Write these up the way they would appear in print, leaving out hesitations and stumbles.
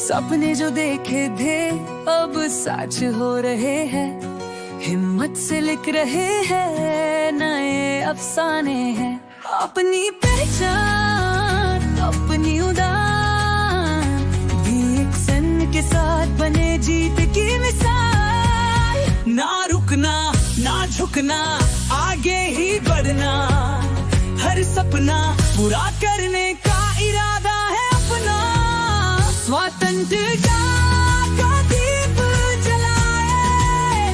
सपने जो देखे थे अब सच हो रहे हैं, हिम्मत से लिख रहे हैं नए अफसाने हैं। अपनी पहचान अपनी उड़ान, DXN के साथ बने जीत की मिसाल। ना रुकना ना झुकना आगे ही बढ़ना, हर सपना पूरा करने का इरादा है अपना। स्वतंत्रता का दीप जलाए,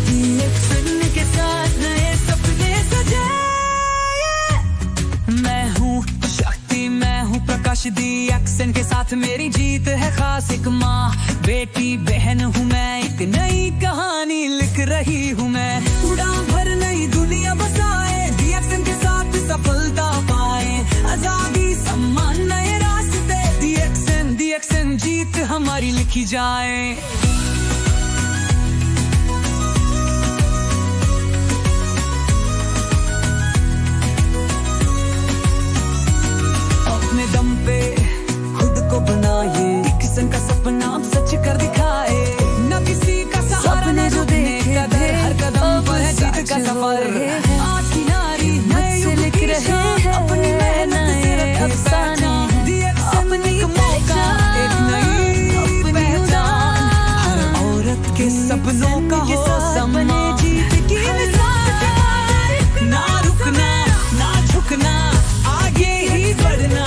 DXN के साथ नए सपने सजाए। मैं हूँ शक्ति, मैं हूँ प्रकाश, DXN के साथ मेरी जीत है खास। एक माँ बेटी बहन हूँ मैं, एक नई कहानी लिख रही हूँ मैं। उड़ान भर नई दुनिया बसाए, DXN के साथ सफलता पाए। आजादी सम्मान नए रास्ते, DXN जीत हमारी लिखी जाए। अपने दम पे खुद को बनाए, DXN का सपना हम सच कर दिखाए। न किसी का सहारा न रुकने का डर, हर कदम पर है जीत का सफर। आज की नारी नए युग लिख की रहे शान, हैं अपनी मेहनत से रखे अफसाने। DXN एक मौका, एक नई पहचान, हर औरत के सपनों का हो सम्मान। जीत की मिसाल। ना रुकना ना झुकना आगे ही बढ़ना,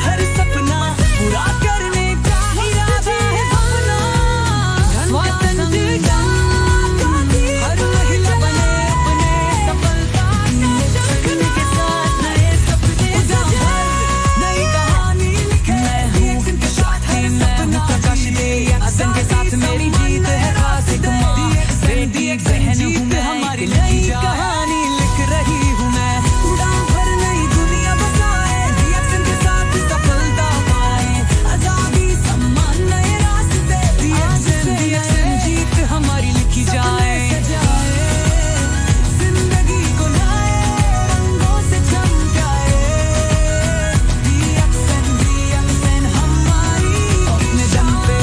हर सपना पूरा करने का इरादा है अपना। स्वतंत्रता हर महिला बने अपने सफलता का DXN के साथ नए सपने सजाए। नई कहानी लिखे, DXN के साथ हर सपना प्रकाश DXN के साथ मेरी जीत है खास। एक माँ बेटी एक बहन हूँ मैं, हमारी नई कहानी लिख रही हूँ मैं। उड़ान भर नई दुनिया बसाए, DXN के साथ सफलता पाए। आजादी सम्मान नए रास्ते, DXN जीत हमारी लिखी जाए। जिंदगी को नए रंगों से चमकाए, DXN हमारी अपने दम पे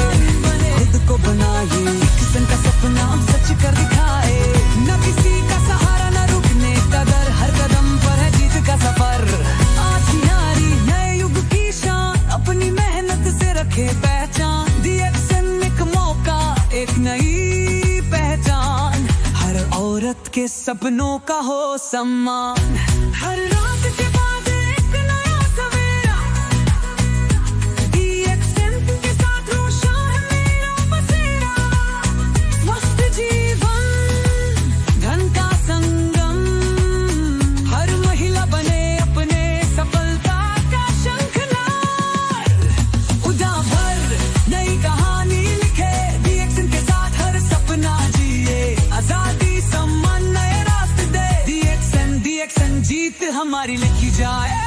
खुद को बनाए। DXN का सपना हम सच कर दिखाए। न किसी का सहारा न रुकने का डर, हर कदम पर है जीत का सफर। आज की नारी नए युग की शान, अपनी मेहनत से रखे पहचान। DXN एक मौका, एक नई पहचान, हर औरत के सपनों का हो सम्मान। हर रात के बाद एक नया सवेरा, DXN के साथ रोशन है मेरा बसेरा। स्वस्थ जीवन धन का संगम, हर महिला बने अपने सफलता का शंखनाद। उड़ान भर नई कहानी लिखे, DXN के साथ हर सपना जिए। आजादी सम्मान नए रास्ते दे, DXN जीत हमारी लिखी जाए।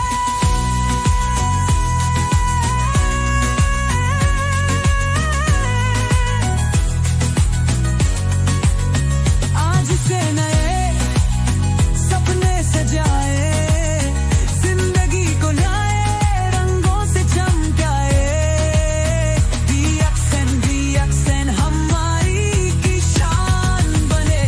आज से नए सपने सजाए, जिंदगी को नए रंगों से चमकाए। DXN हमारी की शान बने।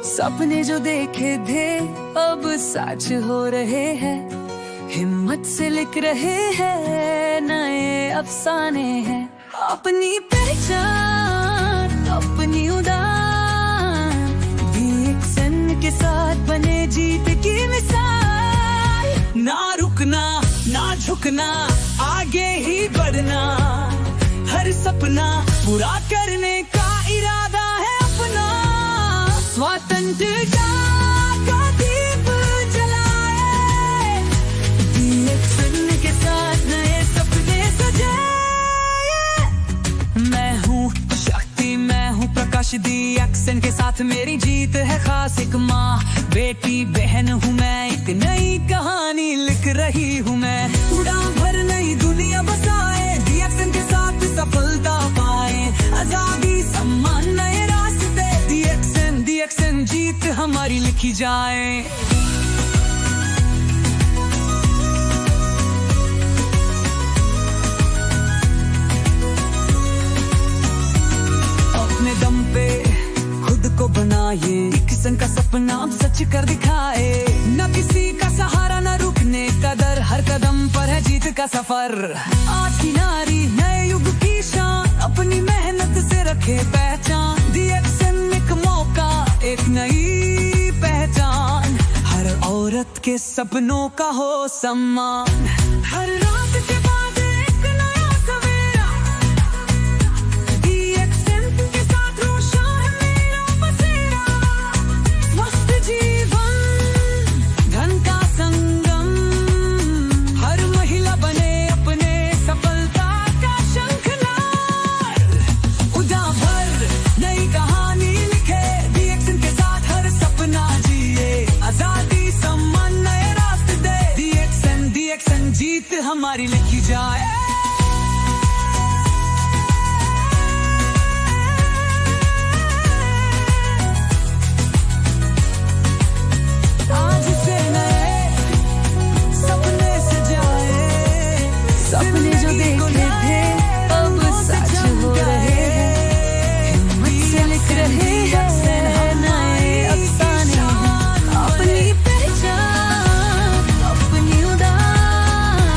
सपने जो देखे थे अब सच हो रहे हैं, हिम्मत से लिख रहे हैं नए अफसाने हैं। अपनी पहचान अपनी उड़ान, DXN के साथ बने जीत की मिसाल। ना रुकना ना झुकना आगे ही बढ़ना, हर सपना पूरा करने का इरादा है अपना। स्वतंत्रता का दीप जलाए, DXN के साथ नए सपने सजाए। मैं हूँ शक्ति, मैं हूँ प्रकाश, एक्शन के साथ मेरी जीत है खास। एक माँ बेटी बहन हूँ मैं, एक नई कहानी लिख रही हूँ मैं। उड़ान भर नई दुनिया बसाए, एक्शन के साथ सफलता पाए। आजादी सम्मान नए रास्ते, दी एक्शन जीत हमारी लिखी जाए। अपने दम पे खुद को बनाए, किसन का सपना अब सच कर दिखाए। न किसी का सहारा न रुकने का डर, हर कदम पर है जीत का सफर। आज की नारी नए युग की शान, अपनी मेहनत से रखे पहचान। दी एक्शन एक मौका, एक नई पहचान। हर औरत के सपनों का हो सम्मान। हर रात के बाद एक नया सवेरा, दी एक्शन के साथ रोशन है मेरा बसेरा। स्वस्थ जीवन धन का संगम, हर महिला बने अपने सफलता का शंखनाद। उड़ान भर नई कहानी लिखे, दी एक्शन के साथ हर सपना जिए। आजादी सम्मान नए रास्ते दे, दी एक्शन जीत हमारी लिखी जाए। आज से नए सपने सजाए, सपने जो देखे थे अब सच हो रहे हैं। हिम्मत से लिख रहे हैं नए अफसाने, अपनी पहचान अपनी उड़ान।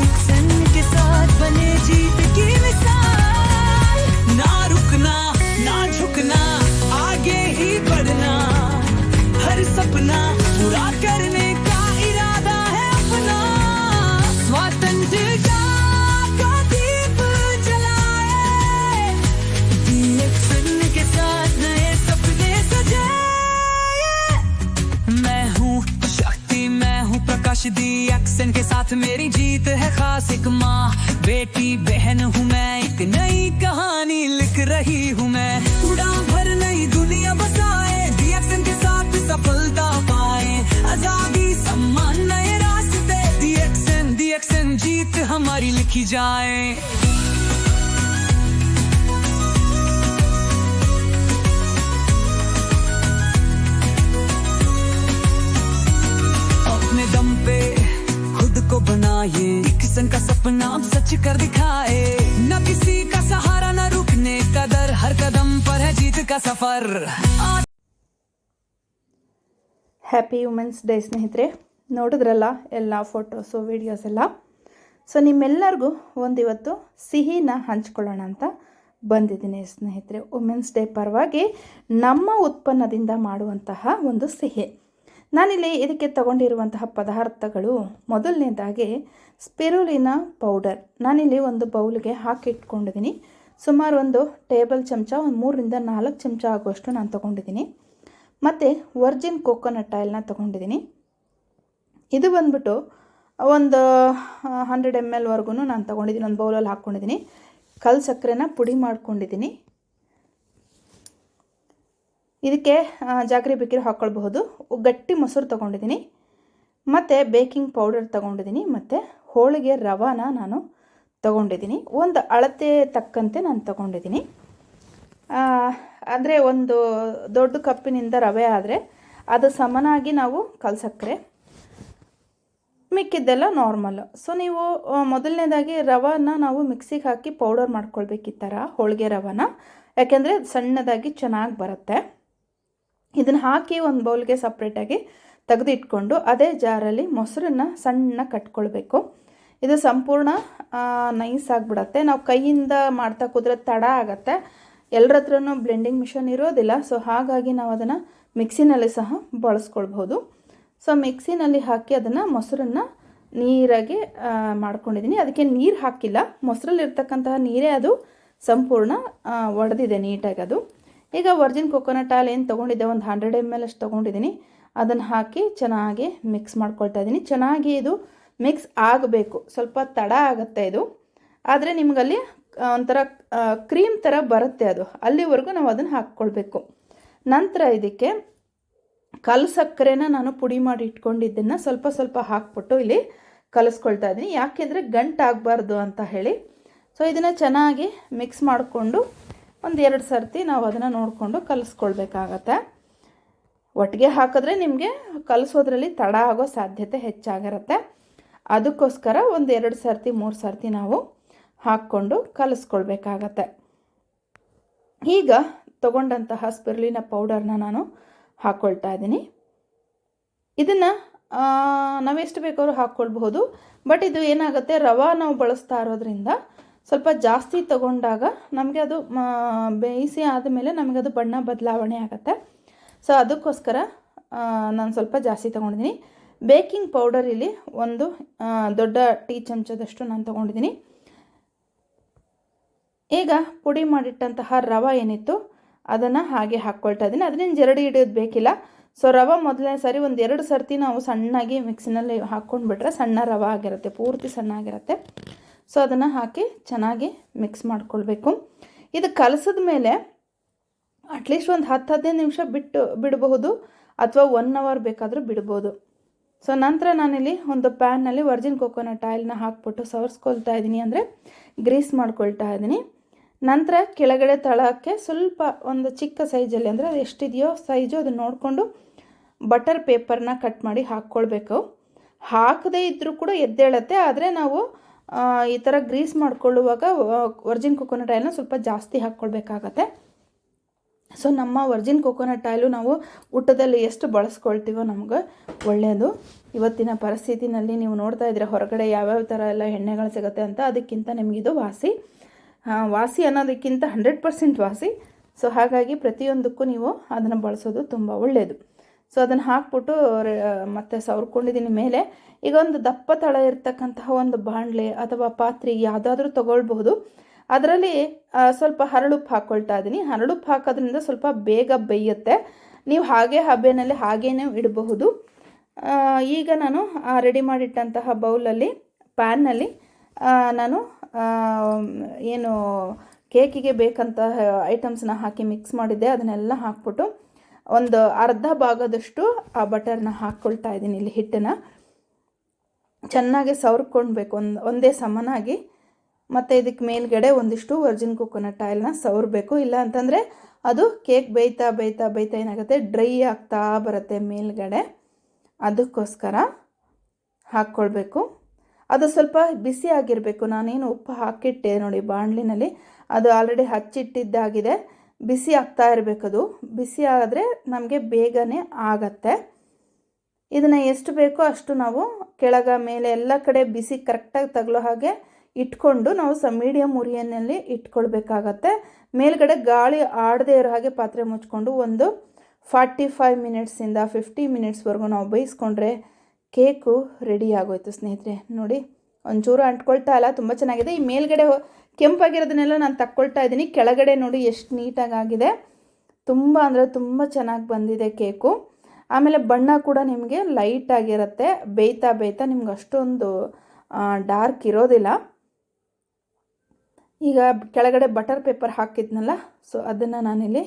एक्शन के साथ बने जीत की मिसाल। ना रुकना ना झुकना, आगे ही बढ़ना। हर सपना पूरा करने का इरादा है अपना। स्वतंत्रता का दीप जलाए, एक्शन के साथ नए सपने सजाए। मैं हूँ शक्ति, मैं हूँ प्रकाश, दी एक्शन के साथ मेरी जीत है खास। एक माँ बेटी बहन हूँ मैं, एक नई कहानी लिख रही हूँ मैं। उड़ान भर नई दुनिया बसाए, दी एक्शन के साथ सफलता पाए। आजादी सम्मान नए रास्ते, दी एक्शन जीत हमारी लिखी जाए। अपने दम पे खुद को बनाए, किसन का सपना अब सच कर दिखाए। न किसी का सहारा न रुकने का डर, हर कदम पर है जीत का सफर। ಹ್ಯಾಪಿ ವುಮೆನ್ಸ್ ಡೇ ಸ್ನೇಹಿತರೆ. ನೋಡಿದ್ರಲ್ಲ ಎಲ್ಲ ಫೋಟೋಸು ವೀಡಿಯೋಸ್ ಎಲ್ಲ. ಸೊ ನಿಮ್ಮೆಲ್ಲರಿಗೂ ಒಂದಿವತ್ತು ಸಿಹಿನ ಹಂಚ್ಕೊಳ್ಳೋಣ ಅಂತ ಬಂದಿದ್ದೀನಿ ಸ್ನೇಹಿತರೆ. ವುಮೆನ್ಸ್ ಡೇ ಪರವಾಗಿ ನಮ್ಮ ಉತ್ಪನ್ನದಿಂದ ಮಾಡುವಂತಹ ಒಂದು ಸಿಹಿ. ನಾನಿಲ್ಲಿ ಇದಕ್ಕೆ ತಗೊಂಡಿರುವಂತಹ ಪದಾರ್ಥಗಳು, ಮೊದಲನೇದಾಗಿ ಸ್ಪಿರುಲಿನಾ ಪೌಡರ್ ನಾನಿಲ್ಲಿ ಒಂದು ಬೌಲ್ಗೆ ಹಾಕಿಟ್ಕೊಂಡಿದ್ದೀನಿ. ಸುಮಾರು ಒಂದು ಟೇಬಲ್ ಚಮಚ, ಒಂದು 3 ರಿಂದ 4 ಚಮಚ ಆಗುವಷ್ಟು ನಾನು ತೊಗೊಂಡಿದ್ದೀನಿ. ಮತ್ತು ವರ್ಜಿನ್ ಕೋಕೋನಟ್ ಆಯಿಲ್ನ ತೊಗೊಂಡಿದ್ದೀನಿ. ಇದು ಬಂದ್ಬಿಟ್ಟು ಒಂದು 100 ml ವರೆಗೂ ನಾನು ತೊಗೊಂಡಿದ್ದೀನಿ. ಒಂದು ಬೌಲಲ್ಲಿ ಹಾಕ್ಕೊಂಡಿದ್ದೀನಿ. ಕಲ್ಲು ಸಕ್ಕರೆನ ಪುಡಿ ಮಾಡ್ಕೊಂಡಿದ್ದೀನಿ. ಇದಕ್ಕೆ ಜಾಗರಿ ಬೇಕಿರೋ ಹಾಕ್ಕೊಳ್ಬಹುದು. ಗಟ್ಟಿ ಮೊಸರು ತೊಗೊಂಡಿದ್ದೀನಿ. ಮತ್ತು ಬೇಕಿಂಗ್ ಪೌಡರ್ ತೊಗೊಂಡಿದ್ದೀನಿ. ಮತ್ತು ಹೋಳಿಗೆ ರವಾನ ನಾನು ತೊಗೊಂಡಿದ್ದೀನಿ. ಒಂದು ಅಳತೆ ತಕ್ಕಂತೆ ನಾನು ತೊಗೊಂಡಿದ್ದೀನಿ. ಅಂದರೆ ಒಂದು ದೊಡ್ಡ ಕಪ್ಪಿನಿಂದ ರವೆ ಆದರೆ ಅದು ಸಮನಾಗಿ ನಾವು ಕಲ್ಲು ಸಕ್ಕರೆ, ಮಿಕ್ಕಿದ್ದೆಲ್ಲ ನಾರ್ಮಲ್. ಸೊ ನೀವು ಮೊದಲನೇದಾಗಿ ರವಾನ ನಾವು ಮಿಕ್ಸಿಗೆ ಹಾಕಿ ಪೌಡರ್ ಮಾಡ್ಕೊಳ್ಬೇಕು, ಈ ಥರ ಹೋಳಿಗೆ ರವಾನ. ಯಾಕೆಂದರೆ ಸಣ್ಣದಾಗಿ ಚೆನ್ನಾಗಿ ಬರುತ್ತೆ. ಇದನ್ನು ಹಾಕಿ ಒಂದು ಬೌಲ್ಗೆ ಸಪ್ರೇಟಾಗಿ ತೆಗೆದಿಟ್ಕೊಂಡು ಅದೇ ಜಾರಲ್ಲಿ ಮೊಸರನ್ನ ಸಣ್ಣ ಕಟ್ಕೊಳ್ಬೇಕು. ಇದು ಸಂಪೂರ್ಣ ನೈಸ್ ಆಗಿಬಿಡತ್ತೆ. ನಾವು ಕೈಯಿಂದ ಮಾಡ್ತಾ ಕೂತ್ರೆ ತಡ ಆಗುತ್ತೆ. ಎಲ್ಲರ ಹತ್ರನೂ ಬ್ಲೆಂಡಿಂಗ್ ಮಿಷನ್ ಇರೋದಿಲ್ಲ. ಸೊ ಹಾಗಾಗಿ ನಾವು ಅದನ್ನು ಮಿಕ್ಸಿನಲ್ಲಿ ಸಹ ಬಳಸ್ಕೊಳ್ಬೋದು. ಸೊ ಮಿಕ್ಸಿನಲ್ಲಿ ಹಾಕಿ ಅದನ್ನು ಮೊಸರನ್ನು ನೀರಾಗಿ ಮಾಡ್ಕೊಂಡಿದ್ದೀನಿ. ಅದಕ್ಕೆ ನೀರು ಹಾಕಿಲ್ಲ, ಮೊಸರಲ್ಲಿರ್ತಕ್ಕಂತಹ ನೀರೇ ಅದು ಸಂಪೂರ್ಣ ಒಡೆದಿದೆ ನೀಟಾಗಿ ಅದು. ಈಗ ವರ್ಜಿನ್ ಕೋಕೋನಟ್ ಆಯಿಲ್ ಏನು ತೊಗೊಂಡಿದ್ದೆ, ಒಂದು 100 ml ಅಷ್ಟು ತೊಗೊಂಡಿದ್ದೀನಿ. ಅದನ್ನು ಹಾಕಿ ಚೆನ್ನಾಗಿ ಮಿಕ್ಸ್ ಮಾಡ್ಕೊಳ್ತಾ ಇದ್ದೀನಿ. ಚೆನ್ನಾಗಿ ಇದು ಮಿಕ್ಸ್ ಆಗಬೇಕು. ಸ್ವಲ್ಪ ತಡ ಆಗುತ್ತೆ ಇದು. ಆದರೆ ನಿಮಗಲ್ಲಿ ಒಂಥರ ಕ್ರೀಮ್ ಥರ ಬರುತ್ತೆ ಅದು, ಅಲ್ಲಿವರೆಗೂ ನಾವು ಅದನ್ನು ಹಾಕ್ಕೊಳ್ಬೇಕು. ನಂತರ ಇದಕ್ಕೆ ಕಲ್ಲು ಸಕ್ಕರೆನ ನಾನು ಪುಡಿ ಮಾಡಿ ಇಟ್ಕೊಂಡಿದ್ದನ್ನು ಸ್ವಲ್ಪ ಸ್ವಲ್ಪ ಹಾಕ್ಬಿಟ್ಟು ಇಲ್ಲಿ ಕಲಿಸ್ಕೊಳ್ತಾ ಇದ್ದೀನಿ. ಯಾಕೆಂದರೆ ಗಂಟಾಗಬಾರ್ದು ಅಂತ ಹೇಳಿ. ಸೊ ಇದನ್ನು ಚೆನ್ನಾಗಿ ಮಿಕ್ಸ್ ಮಾಡಿಕೊಂಡು ಒಂದು 2 ಸರ್ತಿ ನಾವು ಅದನ್ನು ನೋಡಿಕೊಂಡು ಕಲಿಸ್ಕೊಳ್ಬೇಕಾಗತ್ತೆ. ಒಟ್ಟಿಗೆ ಹಾಕಿದ್ರೆ ನಿಮಗೆ ಕಲಿಸೋದ್ರಲ್ಲಿ ತಡ ಆಗೋ ಸಾಧ್ಯತೆ ಹೆಚ್ಚಾಗಿರುತ್ತೆ. ಅದಕ್ಕೋಸ್ಕರ ಒಂದು 2 ಸರ್ತಿ 3 ಸರ್ತಿ ನಾವು ಹಾಕ್ಕೊಂಡು ಕಲಿಸ್ಕೊಳ್ಬೇಕಾಗತ್ತೆ. ಈಗ ತಗೊಂಡಂತಹ ಸ್ಪಿರುಲಿನಾ ಪೌಡರ್ನ ನಾನು ಹಾಕ್ಕೊಳ್ತಾ ಇದ್ದೀನಿ. ಇದನ್ನು ನಾವೆಷ್ಟು ಬೇಕಾದ್ರೂ ಹಾಕ್ಕೊಳ್ಬಹುದು. ಬಟ್ ಇದು ಏನಾಗುತ್ತೆ, ರವೆ ನಾವು ಬಳಸ್ತಾ ಇರೋದ್ರಿಂದ ಸ್ವಲ್ಪ ಜಾಸ್ತಿ ತಗೊಂಡಾಗ ನಮಗೆ ಅದು ಬೇಯಿಸಿ ಆದಮೇಲೆ ನಮಗದು ಬಣ್ಣ ಬದಲಾವಣೆ ಆಗುತ್ತೆ. ಸೊ ಅದಕ್ಕೋಸ್ಕರ ನಾನು ಸ್ವಲ್ಪ ಜಾಸ್ತಿ ತೊಗೊಂಡಿದ್ದೀನಿ. ಬೇಕಿಂಗ್ ಪೌಡರ್ ಇಲ್ಲಿ ಒಂದು ದೊಡ್ಡ ಟೀ ಚಮಚದಷ್ಟು ನಾನು ತೊಗೊಂಡಿದ್ದೀನಿ. ಈಗ ಪುಡಿ ಮಾಡಿಟ್ಟಂತಹ ರವೆ ಏನಿತ್ತು ಅದನ್ನು ಹಾಗೆ ಹಾಕ್ಕೊಳ್ತಾ ಇದ್ದೀನಿ. ಅದನ್ನೇನು ಜರಡಿ ಹಿಡಿಯೋದು ಬೇಕಿಲ್ಲ. ಸೊ ರವೆ ಮೊದಲನೇ ಸಾರಿ ಒಂದು 2 ಸರ್ತಿ ನಾವು ಸಣ್ಣಾಗಿ ಮಿಕ್ಸಿನಲ್ಲಿ ಹಾಕ್ಕೊಂಡ್ಬಿಟ್ರೆ ಸಣ್ಣ ರವೆ ಆಗಿರುತ್ತೆ, ಪೂರ್ತಿ ಸಣ್ಣ ಆಗಿರುತ್ತೆ. ಸೊ ಅದನ್ನು ಹಾಕಿ ಚೆನ್ನಾಗಿ ಮಿಕ್ಸ್ ಮಾಡ್ಕೊಳ್ಬೇಕು. ಇದು ಕಲಸಿದ ಮೇಲೆ ಅಟ್ಲೀಸ್ಟ್ ಒಂದು 10-15 ನಿಮಿಷ ಬಿಡಬಹುದು, ಅಥವಾ 1 ಅವರ್ ಬೇಕಾದರೂ ಬಿಡ್ಬೋದು. ಸೊ ನಂತರ ನಾನಿಲ್ಲಿ ಒಂದು ಪ್ಯಾನ್ನಲ್ಲಿ ವರ್ಜಿನ್ ಕೊಕೊನಟ್ ಆಯಿಲ್ನ ಹಾಕ್ಬಿಟ್ಟು ಸವರ್ಸ್ಕೊಳ್ತಾ ಇದ್ದೀನಿ, ಅಂದರೆ ಗ್ರೀಸ್ ಮಾಡ್ಕೊಳ್ತಾ ಇದ್ದೀನಿ. ನಂತರ ಕೆಳಗಡೆ ತಳಕ್ಕೆ ಸ್ವಲ್ಪ ಒಂದು ಚಿಕ್ಕ ಸೈಜಲ್ಲಿ, ಅಂದರೆ ಅದು ಎಷ್ಟಿದೆಯೋ ಸೈಜು ಅದನ್ನು ನೋಡಿಕೊಂಡು ಬಟರ್ ಪೇಪರ್ನ ಕಟ್ ಮಾಡಿ ಹಾಕ್ಕೊಳ್ಬೇಕು. ಹಾಕದೇ ಇದ್ದರೂ ಕೂಡ ಎದ್ದೇಳುತ್ತೆ, ಆದರೆ ನಾವು ಈ ಥರ ಗ್ರೀಸ್ ಮಾಡ್ಕೊಳ್ಳುವಾಗ ವರ್ಜಿನ್ ಕೊಕೊನಟ್ ಆಯಿಲ್ನ ಸ್ವಲ್ಪ ಜಾಸ್ತಿ ಹಾಕ್ಕೊಳ್ಬೇಕಾಗತ್ತೆ. ಸೊ ನಮ್ಮ ವರ್ಜಿನ್ ಕೊಕೊನಟ್ ಆಯಿಲು ನಾವು ಊಟದಲ್ಲಿ ಎಷ್ಟು ಬಳಸ್ಕೊಳ್ತೀವೋ ನಮಗೆ ಒಳ್ಳೆಯದು. ಇವತ್ತಿನ ಪರಿಸ್ಥಿತಿನಲ್ಲಿ ನೀವು ನೋಡ್ತಾ ಇದ್ದೀರ ಹೊರಗಡೆ ಯಾವ್ಯಾವ ಥರ ಎಲ್ಲ ಎಣ್ಣೆಗಳು ಸಿಗುತ್ತೆ ಅಂತ. ಅದಕ್ಕಿಂತ ನಿಮಗಿದು ವಾಸಿ ಅನ್ನೋದಕ್ಕಿಂತ 100% ವಾಸಿ. ಸೊ ಹಾಗಾಗಿ ಪ್ರತಿಯೊಂದಕ್ಕೂ ನೀವು ಅದನ್ನು ಬಳಸೋದು ತುಂಬ ಒಳ್ಳೆಯದು. ಸೊ ಅದನ್ನು ಹಾಕ್ಬಿಟ್ಟು ಮತ್ತೆ ಸವರ್ಕೊಂಡಿದ್ದೀನಿ ಮೇಲೆ. ಈಗ ಒಂದು ದಪ್ಪ ತಳ ಇರ್ತಕ್ಕಂತಹ ಒಂದು ಬಾಣಲೆ ಅಥವಾ ಪಾತ್ರೆ ಯಾವುದಾದ್ರೂ ತೊಗೊಳ್ಬಹುದು. ಅದರಲ್ಲಿ ಸ್ವಲ್ಪ ಹರಳುಪ್ಪು ಹಾಕ್ಕೊಳ್ತಾ ಇದ್ದೀನಿ. ಹರಳುಪ್ಪು ಹಾಕೋದ್ರಿಂದ ಸ್ವಲ್ಪ ಬೇಗ ಬೇಯುತ್ತೆ. ನೀವು ಹಾಗೆ ಹಬೆನಲ್ಲಿ ಹಾಗೇನೇ ಇಡಬಹುದು. ಈಗ ನಾನು ರೆಡಿ ಮಾಡಿಟ್ಟಂತಹ ಬೌಲಲ್ಲಿ ಪ್ಯಾನ್ನಲ್ಲಿ ನಾನು ಏನು ಕೇಕಿಗೆ ಬೇಕಂತ ಐಟಮ್ಸ್ನ ಹಾಕಿ ಮಿಕ್ಸ್ ಮಾಡಿದ್ದೆ ಅದನ್ನೆಲ್ಲ ಹಾಕ್ಬಿಟ್ಟು ಒಂದು ಅರ್ಧ ಭಾಗದಷ್ಟು ಆ ಬಟರ್ನ ಹಾಕ್ಕೊಳ್ತಾ ಇದ್ದೀನಿ. ಇಲ್ಲಿ ಹಿಟ್ಟನ್ನು ಚೆನ್ನಾಗಿ ಸವರ್ಕೊಳ್ಬೇಕು ಒಂದೇ ಸಮನಾಗಿ. ಮತ್ತು ಇದಕ್ಕೆ ಮೇಲ್ಗಡೆ ಒಂದಿಷ್ಟು ವರ್ಜಿನ್ ಕೊಕೊನಟ್ ಆಯಿಲ್ನ ಸವರಬೇಕು. ಇಲ್ಲ ಅಂತಂದರೆ ಅದು ಕೇಕ್ ಬೇಯ್ತಾ ಬೇಯ್ತಾ ಬೇಯ್ತಾ ಏನಾಗುತ್ತೆ, ಡ್ರೈ ಆಗ್ತಾ ಬರುತ್ತೆ ಮೇಲ್ಗಡೆ. ಅದಕ್ಕೋಸ್ಕರ ಹಾಕ್ಕೊಳ್ಬೇಕು. ಅದು ಸ್ವಲ್ಪ ಬಿಸಿ ಆಗಿರಬೇಕು. ನಾನೇನು ಉಪ್ಪು ಹಾಕಿಟ್ಟೆ ನೋಡಿ ಬಾಣಲಿನಲ್ಲಿ, ಅದು ಆಲ್ರೆಡಿ ಹಚ್ಚಿಟ್ಟಿದ್ದಾಗಿದೆ. ಬಿಸಿ ಆಗ್ತಾ ಇರಬೇಕದು. ಬಿಸಿ ಆದರೆ ನಮಗೆ ಬೇಗನೆ ಆಗತ್ತೆ. ಇದನ್ನು ಎಷ್ಟು ಬೇಕೋ ಅಷ್ಟು ನಾವು ಕೆಳಗ ಮೇಲೆ ಎಲ್ಲ ಕಡೆ ಬಿಸಿ ಕರೆಕ್ಟಾಗಿ ತಗಲೋ ಹಾಗೆ ಇಟ್ಕೊಂಡು ನಾವು ಮೀಡಿಯಮ್ ಉರಿಯಲ್ಲಿ ಇಟ್ಕೊಳ್ಬೇಕಾಗತ್ತೆ. ಮೇಲ್ಗಡೆ ಗಾಳಿ ಆಡದೇ ಇರೋ ಹಾಗೆ ಪಾತ್ರೆ ಮುಚ್ಕೊಂಡು ಒಂದು 45 ಮಿನಿಟ್ಸಿಂದ 50 ಮಿನಿಟ್ಸ್ವರೆಗೂ ನಾವು ಬೇಯಿಸ್ಕೊಂಡ್ರೆ ಕೇಕು ರೆಡಿ ಆಗೋಯ್ತು ಸ್ನೇಹಿತರೆ. ನೋಡಿ ಒಂಚೂರು ಅಂಟ್ಕೊಳ್ತಾ ಇಲ್ಲ, ತುಂಬ ಚೆನ್ನಾಗಿದೆ. ಈ ಮೇಲ್ಗಡೆ ಕೆಂಪಾಗಿರೋದನ್ನೆಲ್ಲ ನಾನು ತಕ್ಕೊಳ್ತಾ ಇದ್ದೀನಿ. ಕೆಳಗಡೆ ನೋಡಿ ಎಷ್ಟು ನೀಟಾಗಿದೆ, ತುಂಬ ಅಂದರೆ ತುಂಬ ಚೆನ್ನಾಗಿ ಬಂದಿದೆ ಕೇಕು. ಆಮೇಲೆ ಬಣ್ಣ ಕೂಡ ನಿಮಗೆ ಲೈಟಾಗಿರುತ್ತೆ. ಬೇಯ್ತಾ ಬೇಯ್ತಾ ನಿಮ್ಗೆ ಅಷ್ಟೊಂದು ಡಾರ್ಕ್ ಇರೋದಿಲ್ಲ. ಈಗ ಕೆಳಗಡೆ ಬಟರ್ ಪೇಪರ್ ಹಾಕಿದ್ನಲ್ಲ, ಸೊ ಅದನ್ನು ನಾನಿಲ್ಲಿ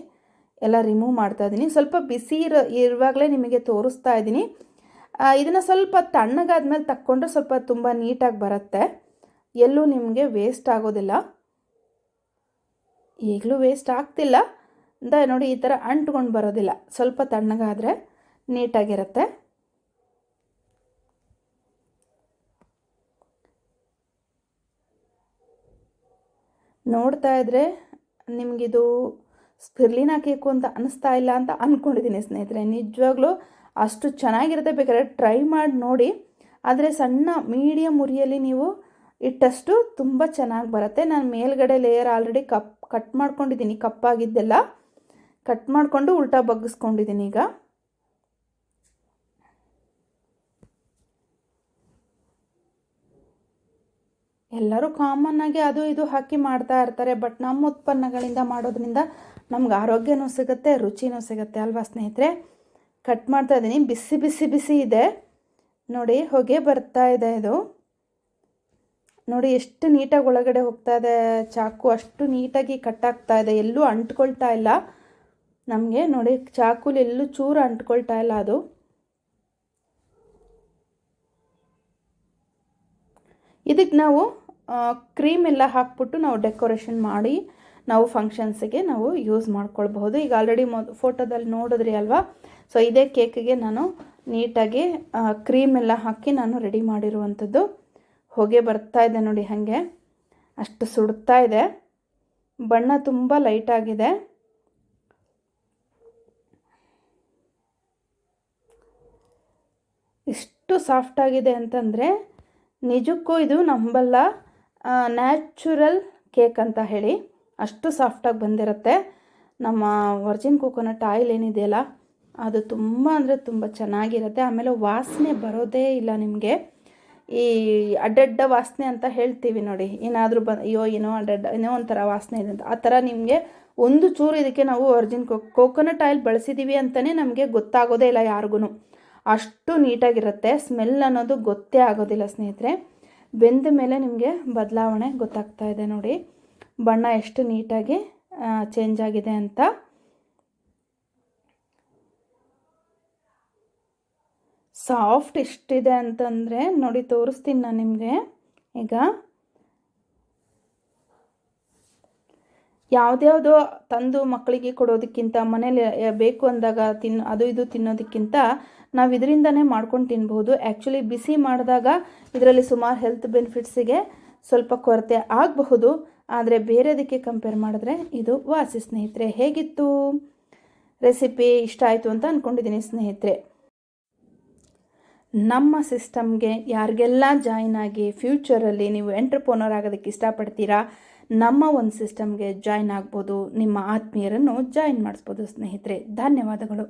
ಎಲ್ಲ ರಿಮೂವ್ ಮಾಡ್ತಾ ಇದ್ದೀನಿ. ಸ್ವಲ್ಪ ಬಿಸಿ ಇರುವಾಗಲೇ ನಿಮಗೆ ತೋರಿಸ್ತಾ ಇದ್ದೀನಿ. ಇದನ್ನು ಸ್ವಲ್ಪ ತಣ್ಣಗಾದ್ಮೇಲೆ ತಕ್ಕೊಂಡ್ರೆ ಸ್ವಲ್ಪ ತುಂಬ ನೀಟಾಗಿ ಬರುತ್ತೆ, ಎಲ್ಲೂ ನಿಮಗೆ ವೇಸ್ಟ್ ಆಗೋದಿಲ್ಲ. ಈಗಲೂ ವೇಸ್ಟ್ ಆಗ್ತಿಲ್ಲ ನೋಡಿ, ಈ ಥರ ಅಂಟ್ಕೊಂಡು ಬರೋದಿಲ್ಲ. ಸ್ವಲ್ಪ ತಣ್ಣಗಾದರೆ ನೀಟಾಗಿರುತ್ತೆ. ನೋಡ್ತಾ ಇದ್ದರೆ ನಿಮಗಿದು ಸ್ಪಿರುಲಿನಾ ಕೇಕು ಅಂತ ಅನ್ನಿಸ್ತಾ ಇಲ್ಲ ಅಂತ ಅಂದ್ಕೊಂಡಿದ್ದೀನಿ ಸ್ನೇಹಿತರೆ. ನಿಜವಾಗ್ಲೂ ಅಷ್ಟು ಚೆನ್ನಾಗಿರುತ್ತೆ. ಬೇಕಾದ್ರೆ ಟ್ರೈ ಮಾಡಿ ನೋಡಿ. ಆದರೆ ಸಣ್ಣ ಮೀಡಿಯಮ್ ಉರಿಯಲ್ಲಿ ನೀವು ಇಟ್ಟಷ್ಟು ತುಂಬ ಚೆನ್ನಾಗಿ ಬರುತ್ತೆ. ನಾನು ಮೇಲ್ಗಡೆ ಲೇಯರ್ ಆಲ್ರೆಡಿ ಕಟ್ ಮಾಡ್ಕೊಂಡಿದ್ದೀನಿ. ಕಪ್ಪಾಗಿದ್ದೆಲ್ಲ ಕಟ್ ಮಾಡಿಕೊಂಡು ಉಲ್ಟಾ ಬಗ್ಗಿಸ್ಕೊಂಡಿದ್ದೀನಿ. ಈಗ ಎಲ್ಲರೂ ಕಾಮನ್ನಾಗಿ ಅದು ಇದು ಹಾಕಿ ಮಾಡ್ತಾ ಇರ್ತಾರೆ. ಬಟ್ ನಮ್ಮ ಉತ್ಪನ್ನಗಳಿಂದ ಮಾಡೋದ್ರಿಂದ ನಮ್ಗೆ ಆರೋಗ್ಯನೂ ಸಿಗುತ್ತೆ, ರುಚಿನೂ ಸಿಗುತ್ತೆ ಅಲ್ವಾ ಸ್ನೇಹಿತರೆ. ಕಟ್ ಮಾಡ್ತಾ ಇದ್ದೀನಿ. ಬಿಸಿ ಬಿಸಿ ಬಿಸಿ ಇದೆ ನೋಡಿ, ಹೊಗೆ ಬರ್ತಾ ಇದೆ. ಇದು ನೋಡಿ ಎಷ್ಟು ನೀಟಾಗಿ ಒಳಗಡೆ ಹೋಗ್ತಾ ಇದೆ ಚಾಕು, ಅಷ್ಟು ನೀಟಾಗಿ ಕಟ್ಟಾಗ್ತಾ ಇದೆ, ಎಲ್ಲೂ ಅಂಟ್ಕೊಳ್ತಾ ಇಲ್ಲ ನಮಗೆ. ನೋಡಿ ಚಾಕುಲಿ ಎಲ್ಲೂ ಚೂರು ಅಂಟ್ಕೊಳ್ತಾ ಇಲ್ಲ ಅದು. ಇದಕ್ಕೆ ನಾವು ಕ್ರೀಮ್ ಎಲ್ಲ ಹಾಕ್ಬಿಟ್ಟು ನಾವು ಡೆಕೋರೇಷನ್ ಮಾಡಿ ನಾವು ಫಂಕ್ಷನ್ಸಿಗೆ ನಾವು ಯೂಸ್ ಮಾಡ್ಕೊಳ್ಬಹುದು. ಈಗ ಆಲ್ರೆಡಿ ಫೋಟೋದಲ್ಲಿ ನೋಡಿದ್ರಿ ಅಲ್ವಾ. ಸೊ ಇದೇ ಕೇಕಿಗೆ ನಾನು ನೀಟಾಗಿ ಕ್ರೀಮ್ ಎಲ್ಲ ಹಾಕಿ ನಾನು ರೆಡಿ ಮಾಡಿರುವಂಥದ್ದು. ಹೊಗೆ ಬರ್ತಾ ಇದೆ ನೋಡಿ, ಹಾಗೆ ಅಷ್ಟು ಸುಡ್ತಾ ಇದೆ. ಬಣ್ಣ ತುಂಬ ಲೈಟಾಗಿದೆ. ಇಷ್ಟು ಸಾಫ್ಟಾಗಿದೆ ಅಂತಂದರೆ ನಿಜಕ್ಕೂ ಇದು ನಂಬಲ್ಲ, ನ್ಯಾಚುರಲ್ ಕೇಕ್ ಅಂತ ಹೇಳಿ ಅಷ್ಟು ಸಾಫ್ಟಾಗಿ ಬಂದಿರುತ್ತೆ. ನಮ್ಮ ವರ್ಜಿನ್ ಕೋಕೋನಟ್ ಆಯಿಲ್ ಏನಿದೆಯಲ್ಲ ಅದು ತುಂಬ ಅಂದರೆ ತುಂಬ ಚೆನ್ನಾಗಿರುತ್ತೆ. ಆಮೇಲೆ ವಾಸನೆ ಬರೋದೇ ಇಲ್ಲ ನಿಮಗೆ. ಈ ಅಡ್ಡಡ್ಡ ವಾಸನೆ ಅಂತ ಹೇಳ್ತೀವಿ ನೋಡಿ, ಏನಾದರೂ ಅಯ್ಯೋ ಏನೋ ಅಡ್ಡಡ್ಡ ಏನೋ ಒಂಥರ ವಾಸನೆ ಇದೆ ಅಂತ, ಆ ಥರ ನಿಮಗೆ ಒಂದು ಚೂರು ಇದಕ್ಕೆ ನಾವು ವರ್ಜಿನ್ ಕೋಕೋನಟ್ ಆಯಿಲ್ ಬಳಸಿದ್ದೀವಿ ಅಂತಲೇ ನಮಗೆ ಗೊತ್ತಾಗೋದೇ ಇಲ್ಲ ಯಾರಿಗೂ. ಅಷ್ಟು ನೀಟಾಗಿರುತ್ತೆ, ಸ್ಮೆಲ್ ಅನ್ನೋದು ಗೊತ್ತೇ ಆಗೋದಿಲ್ಲ ಸ್ನೇಹಿತರೆ. ಬೆಂದ ಮೇಲೆ ನಿಮಗೆ ಬದಲಾವಣೆ ಗೊತ್ತಾಗ್ತಾ ಇದೆ ನೋಡಿ, ಬಣ್ಣ ಎಷ್ಟು ನೀಟಾಗಿ ಚೇಂಜ್ ಆಗಿದೆ ಅಂತ. ಸಾಫ್ಟ್ ಎಷ್ಟಿದೆ ಅಂತಂದರೆ ನೋಡಿ, ತೋರಿಸ್ತೀನಿ ನಾನು ನಿಮಗೆ. ಈಗ ಯಾವುದ್ಯಾವುದೋ ತಂದು ಮಕ್ಕಳಿಗೆ ಕೊಡೋದಕ್ಕಿಂತ, ಮನೇಲಿ ಬೇಕು ಅಂದಾಗ ಅದು ಇದು ತಿನ್ನೋದಕ್ಕಿಂತ ನಾವು ಇದರಿಂದನೇ ಮಾಡ್ಕೊಂಡು ತಿನ್ಬೋದು. ಆ್ಯಕ್ಚುಲಿ ಬಿಸಿ ಮಾಡಿದಾಗ ಇದರಲ್ಲಿ ಸುಮಾರು ಹೆಲ್ತ್ ಬೆನಿಫಿಟ್ಸಿಗೆ ಸ್ವಲ್ಪ ಕೊರತೆ ಆಗಬಹುದು, ಆದರೆ ಬೇರೆದಕ್ಕೆ ಕಂಪೇರ್ ಮಾಡಿದ್ರೆ ಇದು ವಾಸಿ ಸ್ನೇಹಿತರೆ. ಹೇಗಿತ್ತು ರೆಸಿಪಿ? ಇಷ್ಟ ಆಯಿತು ಅಂತ ಅಂದ್ಕೊಂಡಿದ್ದೀನಿ ಸ್ನೇಹಿತರೆ. ನಮ್ಮ ಸಿಸ್ಟಮ್ಗೆ ಯಾರಿಗೆಲ್ಲ ಜಾಯ್ನ್ ಆಗಿ ಫ್ಯೂಚರಲ್ಲಿ ನೀವು ಎಂಟ್ರಪ್ರನರ್ ಆಗೋದಕ್ಕೆ ಇಷ್ಟಪಡ್ತೀರಾ, ನಮ್ಮ ಒಂದು ಸಿಸ್ಟಮ್ಗೆ ಜಾಯ್ನ್ ಆಗ್ಬೋದು. ನಿಮ್ಮ ಆತ್ಮೀಯರನ್ನು ಜಾಯ್ನ್ ಮಾಡಿಸ್ಬೋದು ಸ್ನೇಹಿತರೆ. ಧನ್ಯವಾದಗಳು.